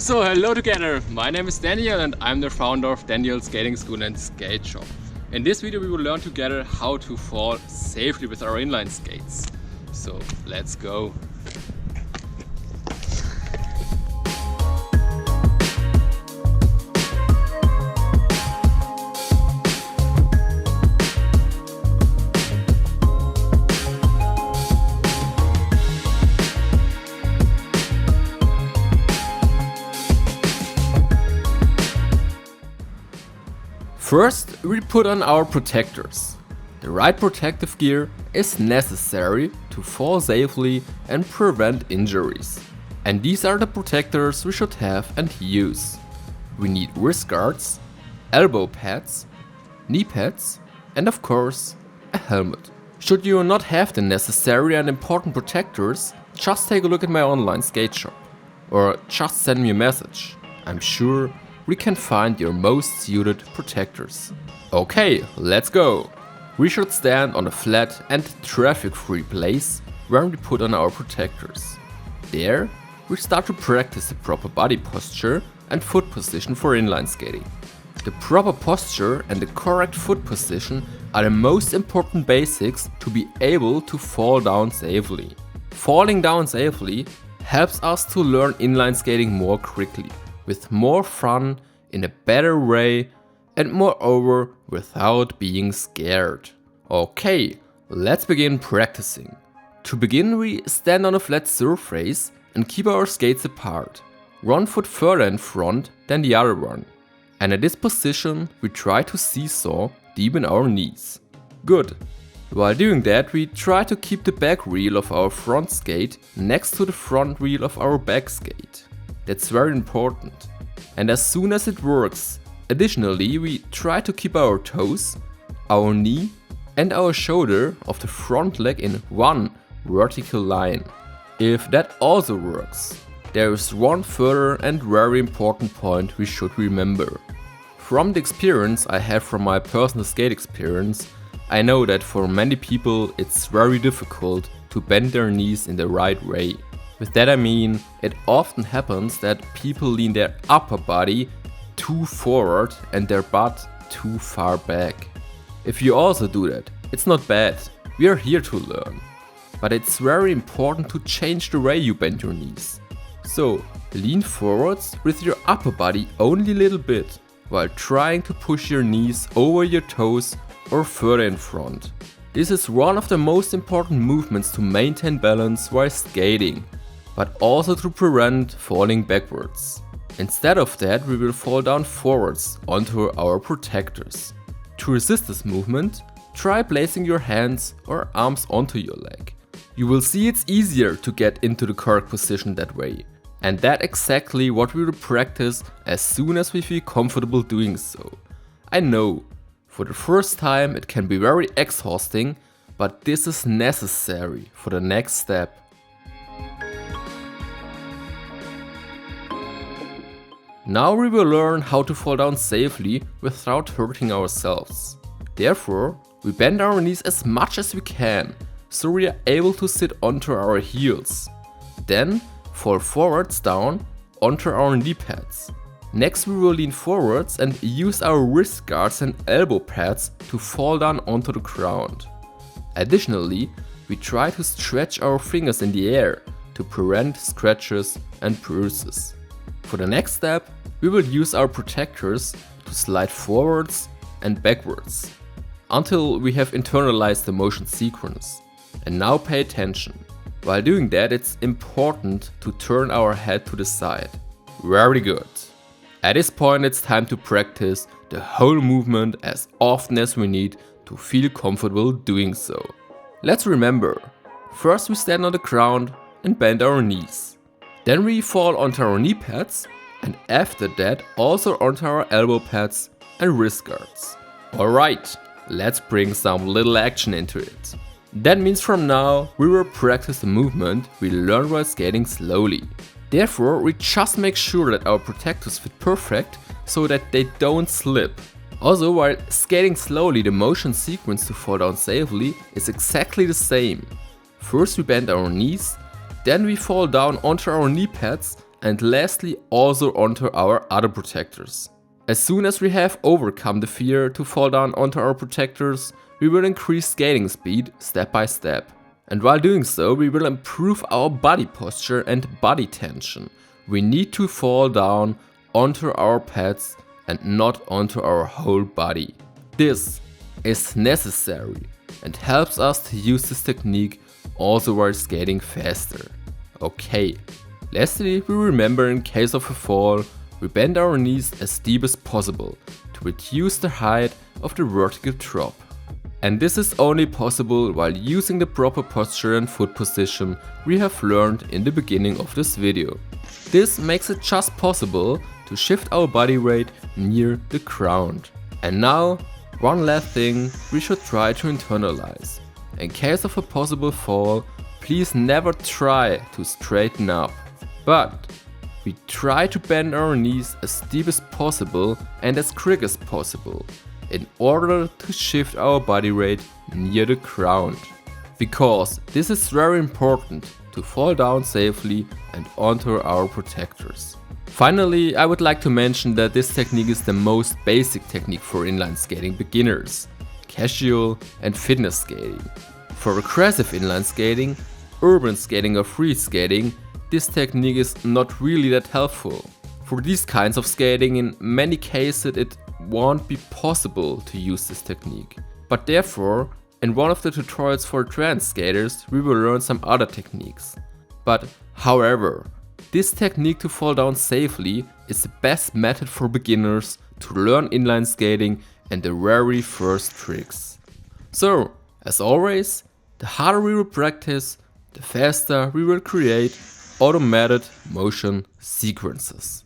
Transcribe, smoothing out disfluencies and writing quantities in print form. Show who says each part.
Speaker 1: So hello together, my name is Daniel and I'm the founder of Daniel's Skating School and Skate Shop. In this video we will learn together how to fall safely with our inline skates. So let's go. First, we put on our protectors. The right protective gear is necessary to fall safely and prevent injuries. And these are the protectors we should have and use. We need wrist guards, elbow pads, knee pads, and of course, a helmet. Should you not have the necessary and important protectors, just take a look at my online skate shop. Or just send me a message. I'm sure we can find your most suited protectors. Okay, let's go! We should stand on a flat and traffic-free place where we put on our protectors. There, we start to practice the proper body posture and foot position for inline skating. The proper posture and the correct foot position are the most important basics to be able to fall down safely. Falling down safely helps us to learn inline skating more quickly, with more fun, in a better way, and moreover without being scared. Okay, let's begin practicing. To begin, we stand on a flat surface and keep our skates apart, one foot further in front than the other one. And at this position we try to seesaw deep in our knees. Good. While doing that, we try to keep the back wheel of our front skate next to the front wheel of our back skate. That's very important. And as soon as it works, additionally we try to keep our toes, our knee and our shoulder of the front leg in one vertical line. If that also works, there is one further and very important point we should remember. From the experience I have from my personal skate experience, I know that for many people it's very difficult to bend their knees in the right way. With that I mean, it often happens that people lean their upper body too forward and their butt too far back. If you also do that, it's not bad, we are here to learn. But it's very important to change the way you bend your knees. So, lean forwards with your upper body only a little bit, while trying to push your knees over your toes or further in front. This is one of the most important movements to maintain balance while skating, but also to prevent falling backwards. Instead of that, we will fall down forwards onto our protectors. To resist this movement, try placing your hands or arms onto your leg. You will see it's easier to get into the correct position that way. And that's exactly what we will practice as soon as we feel comfortable doing so. I know, for the first time it can be very exhausting, but this is necessary for the next step. Now we will learn how to fall down safely without hurting ourselves. Therefore, we bend our knees as much as we can, so we are able to sit onto our heels. Then fall forwards down onto our knee pads. Next we will lean forwards and use our wrist guards and elbow pads to fall down onto the ground. Additionally, we try to stretch our fingers in the air to prevent scratches and bruises. For the next step, we will use our protectors to slide forwards and backwards until we have internalized the motion sequence. And now pay attention. While doing that, it's important to turn our head to the side. Very good. At this point it's time to practice the whole movement as often as we need to feel comfortable doing so. Let's remember, first we stand on the ground and bend our knees. Then we fall onto our knee pads, and after that also onto our elbow pads and wrist guards. Alright, let's bring some little action into it. That means from now we will practice the movement we learned while skating slowly. Therefore we just make sure that our protectors fit perfect so that they don't slip. Also, while skating slowly, the motion sequence to fall down safely is exactly the same. First we bend our knees, then we fall down onto our knee pads and lastly also onto our other protectors. As soon as we have overcome the fear to fall down onto our protectors, we will increase skating speed step by step. And while doing so, we will improve our body posture and body tension. We need to fall down onto our pads and not onto our whole body. This is necessary and helps us to use this technique also while skating faster. Okay, lastly, we remember in case of a fall, we bend our knees as deep as possible to reduce the height of the vertical drop. And this is only possible while using the proper posture and foot position we have learned in the beginning of this video. This makes it just possible to shift our body weight near the ground. And now, one last thing we should try to internalize. In case of a possible fall, please never try to straighten up, but we try to bend our knees as deep as possible and as quick as possible in order to shift our body weight near the ground. Because this is very important to fall down safely and onto our protectors. Finally, I would like to mention that this technique is the most basic technique for inline skating beginners, casual and fitness skating. For aggressive inline skating, urban skating or free skating, this technique is not really that helpful. For these kinds of skating, in many cases it won't be possible to use this technique. But therefore, in one of the tutorials for advanced skaters, we will learn some other techniques. But however, this technique to fall down safely is the best method for beginners to learn inline skating and the very first tricks. So, as always, the harder we will practice, the faster we will create automated motion sequences.